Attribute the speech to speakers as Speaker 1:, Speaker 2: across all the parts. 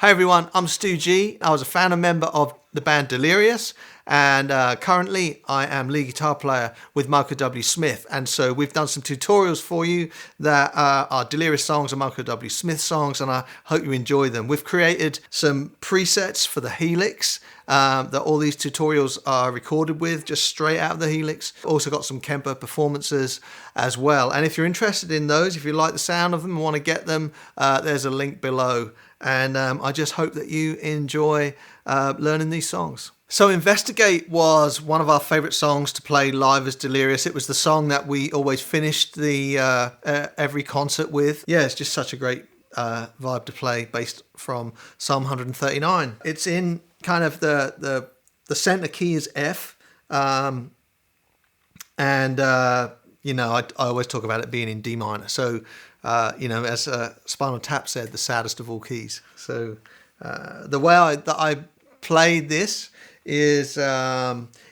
Speaker 1: Hey everyone, I'm Stu G. I was a founder member of the band Delirious, and currently I am lead guitar player with Michael W. Smith. And so we've done some tutorials for you that are Delirious songs and Michael W. Smith songs, and I hope you enjoy them. We've created some presets for the Helix that all these tutorials are recorded with, just straight out of the Helix. Also got some Kemper performances as well. And if you're interested in those, if you like the sound of them and want to get them, there's a link below. And I just hope that you enjoy learning these songs. So Investigate was one of our favourite songs to play live as Delirious. It was the song that we always finished the every concert with. Yeah, it's just such a great vibe to play, based from Psalm 139. It's in kind of the centre key is F, and you know, I always talk about it being in D minor. So you know, as Spinal Tap said, the saddest of all keys. So the way I played this is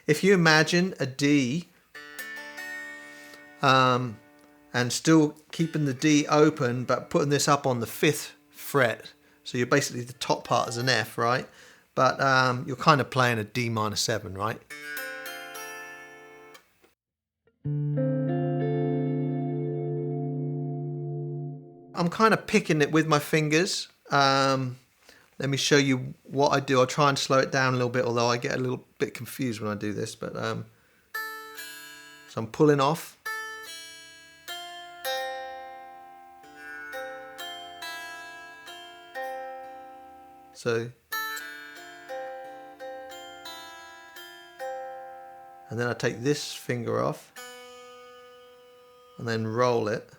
Speaker 1: if you imagine a D and still keeping the D open, but putting this up on the 5th fret. So you're basically, the top part is an F, right? But you're kind of playing a D minor 7, right? I'm kind of picking it with my fingers. Let me show you what I do. I'll try and slow it down a little bit, although I get a little bit confused when I do this. But so I'm pulling off. So, and then I take this finger off and then roll it.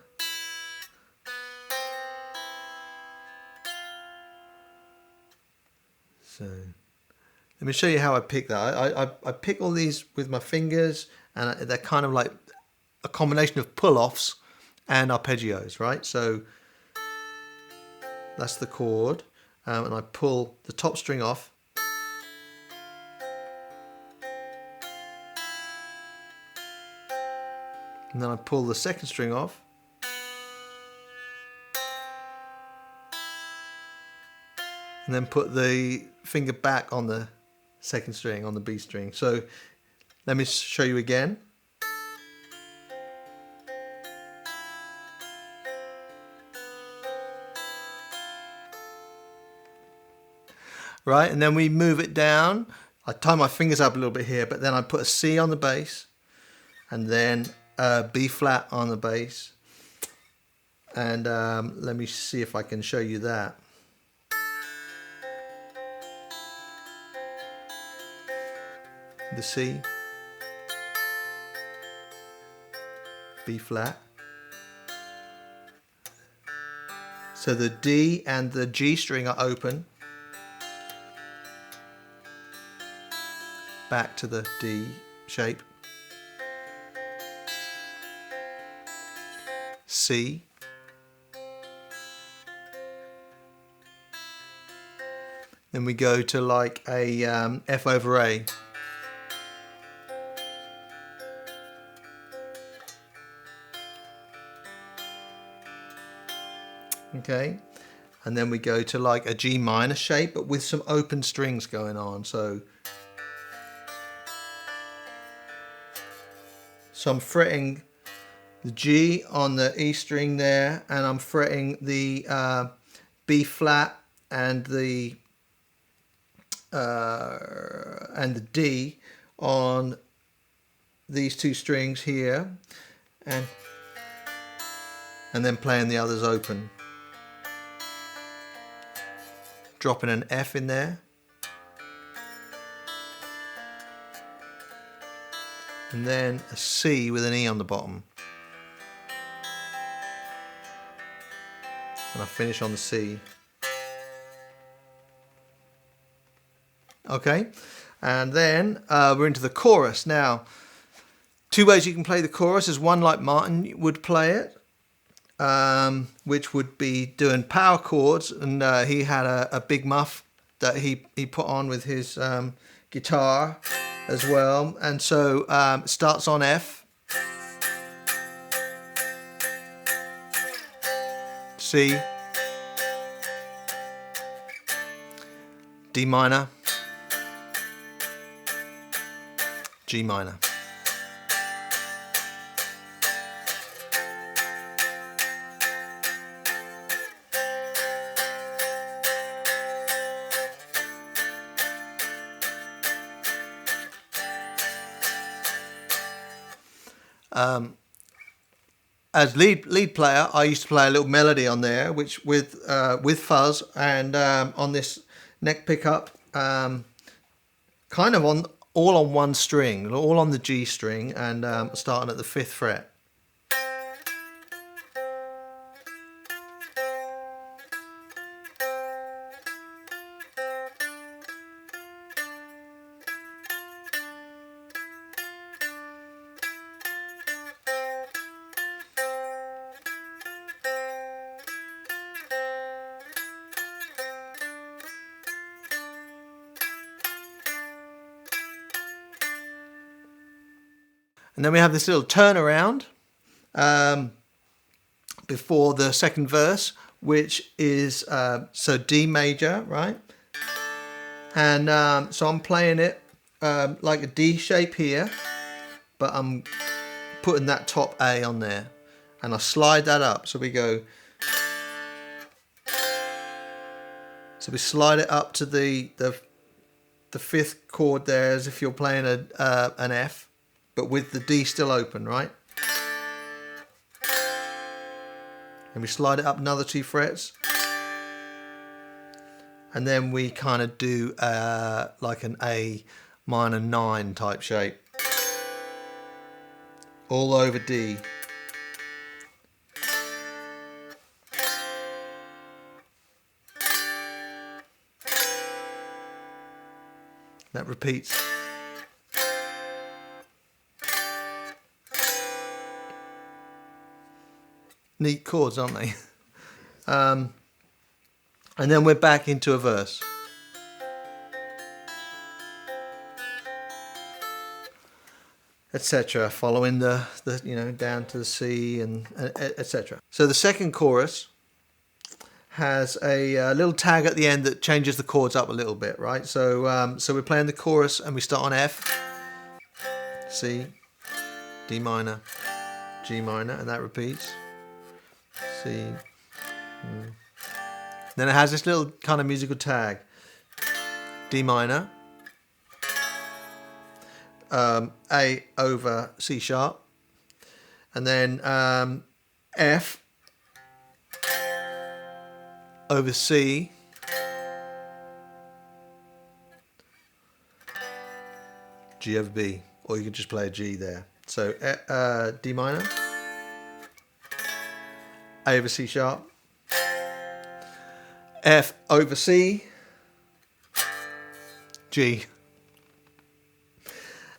Speaker 1: So let me show you how I pick that. I pick all these with my fingers, and they're kind of like a combination of pull-offs and arpeggios, right? So that's the chord, and I pull the top string off, and then I pull the second string off, and then put the finger back on the second string, on the B string. So let me show you again. Right, and then we move it down. I tie my fingers up a little bit here, but then I put a C on the bass, and then a B flat on the bass. And let me see if I can show you that. The C, B flat. So the D and the G string are open. Back to the D shape. C. Then we go to like a F over A. Okay, and then we go to like a G minor shape, but with some open strings going on. So I'm fretting the G on the E string there, and I'm fretting the B flat and the D on these two strings here, and then playing the others open. Dropping an F in there. And then a C with an E on the bottom. And I finish on the C. Okay, and then we're into the chorus. Now, two ways you can play the chorus is one like Martin would play it, which would be doing power chords, and he had a big muff that he put on with his guitar as well, and so it starts on F, C, D minor, G minor. As lead player, I used to play a little melody on there, which with fuzz, and on this neck pickup, kind of on all on one string, all on the G string, and starting at the 5th fret. And then we have this little turnaround before the second verse, which is so D major, right? And so I'm playing it like a D shape here, but I'm putting that top A on there, and I slide that up. So we go. So we slide it up to the 5th chord there, as if you're playing an F, but with the D still open, right? And we slide it up another 2 frets. And then we kind of do like an A minor 9 type shape. All over D. That repeats. Neat chords, aren't they? And then we're back into a verse. Etc. Following the down to the C and etc. So the second chorus has a little tag at the end that changes the chords up a little bit, right? So so we're playing the chorus and we start on F, C, D minor, G minor, and that repeats. C. Then it has this little kind of musical tag. D minor, A over C sharp, and then F over C, G over B, or you can just play a G there. So D minor, A over C sharp, F over C, G.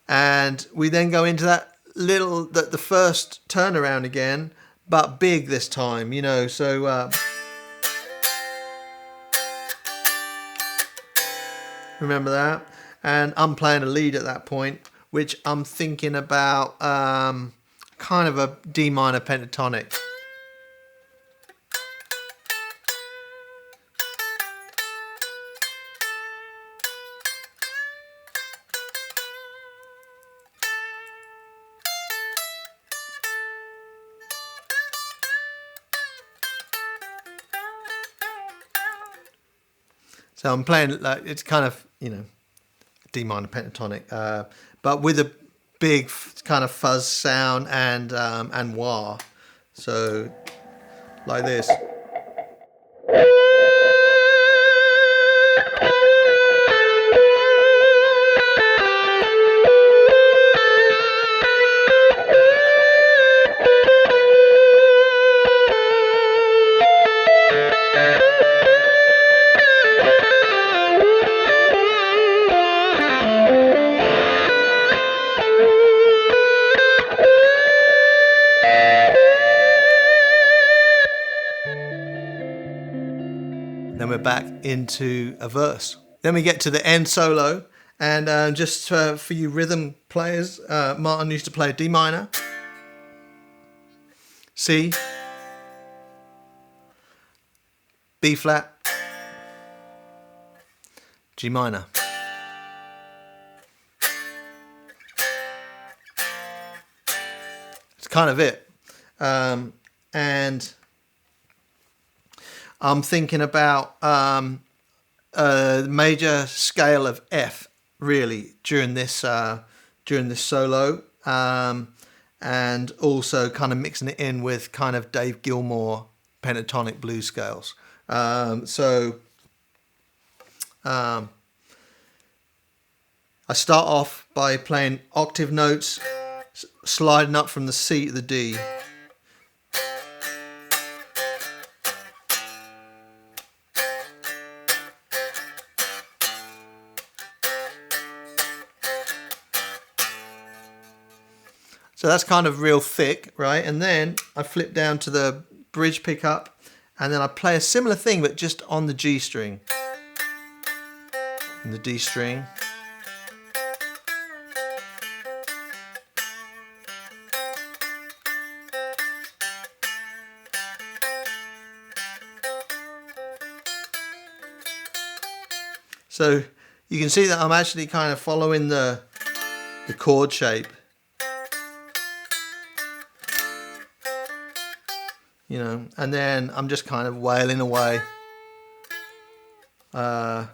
Speaker 1: And we then go into that little, the first turnaround again, but big this time, so remember that? And I'm playing a lead at that point, which I'm thinking about kind of a D minor pentatonic. So I'm playing like it's kind of D minor pentatonic, but with a big kind of fuzz sound and wah. So like this. Then we're back into a verse. Then we get to the end solo, and just for you rhythm players, Martin used to play D minor, C, B flat, G minor. It's kind of it. And I'm thinking about a major scale of F really during this solo, and also kind of mixing it in with kind of Dave Gilmour pentatonic blues scales. I start off by playing octave notes, sliding up from the C to the D. So that's kind of real thick, right? And then I flip down to the bridge pickup, and then I play a similar thing, but just on the G string and the D string. So you can see that I'm actually kind of following the chord shape. You know, and then I'm just kind of wailing away. So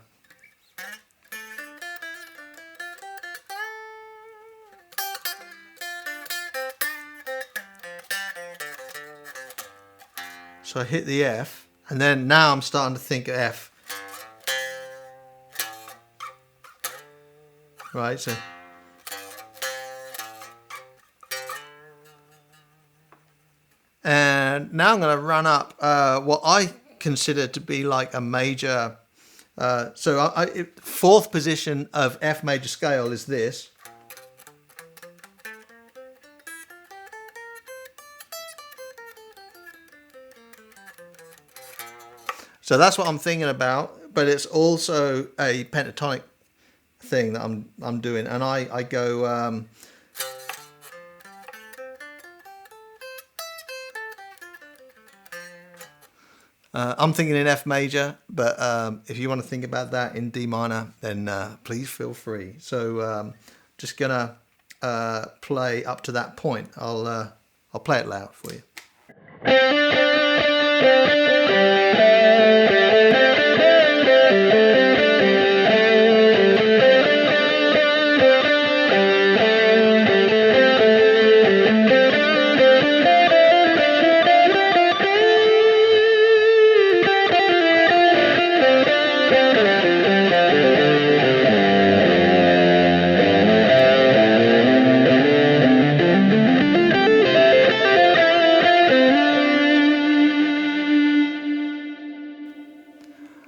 Speaker 1: I hit the F, and then now I'm starting to think of F. Right, so. And now I'm going to run up what I consider to be like a major. Fourth position of F major scale is this. So that's what I'm thinking about, but it's also a pentatonic thing that I'm doing, and I go. I'm thinking in F major, but if you want to think about that in D minor, then please feel free. So just gonna play up to that point. I'll play it loud for you.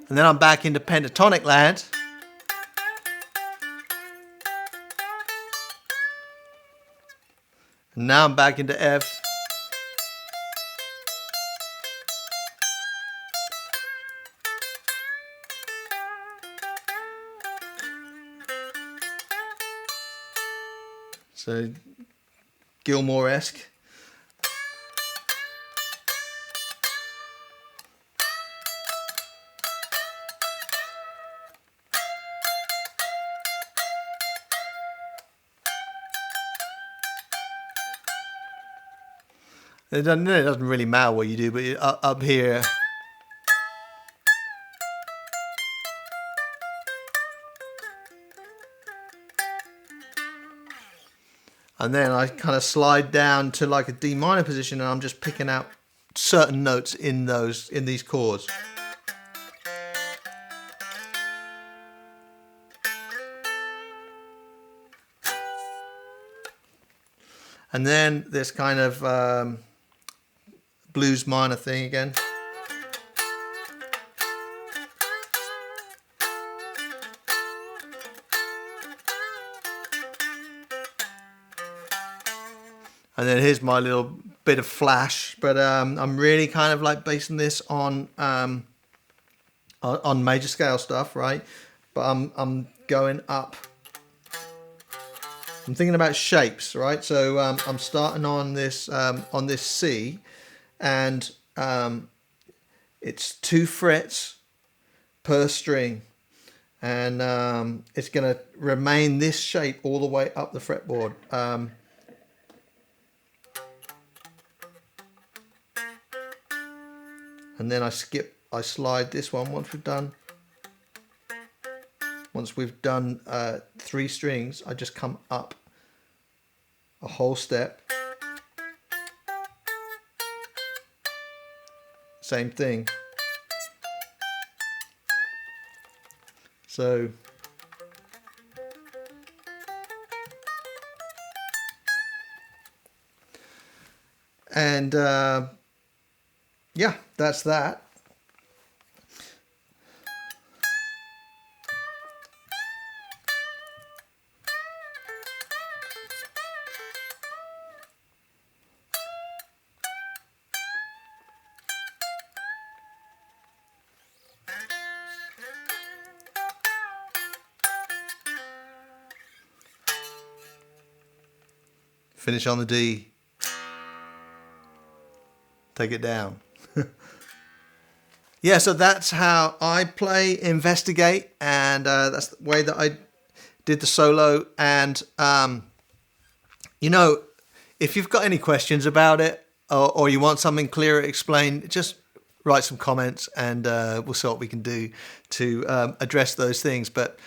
Speaker 1: And then I'm back into pentatonic land. And now I'm back into F. So Gilmour-esque. It doesn't really matter what you do, but up here. And then I kind of slide down to like a D minor position, and I'm just picking out certain notes in these chords. And then this kind of blues minor thing again. And then here's my little bit of flash, but I'm really kind of like basing this on major scale stuff, right? But I'm going up. I'm thinking about shapes, right? So I'm starting on this C, and it's 2 frets per string, and it's going to remain this shape all the way up the fretboard. And then I slide this one once we've done 3 strings. I just come up a whole step. Same thing. So and yeah, that's that. Finish on the D. Take it down. Yeah, so that's how I play Investigate, and that's the way that I did the solo. And you know, if you've got any questions about it, or you want something clearer explained, just write some comments, and we'll see what we can do to address those things. But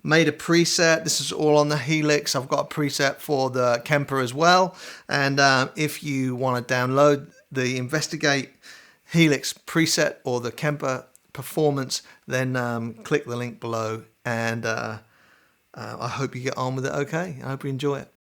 Speaker 1: made a preset. This is all on the Helix. I've got a preset for the Kemper as well. And if you want to download the Investigate Helix preset or the Kemper Performance, then click the link below. And I hope you get on with it okay. I hope you enjoy it.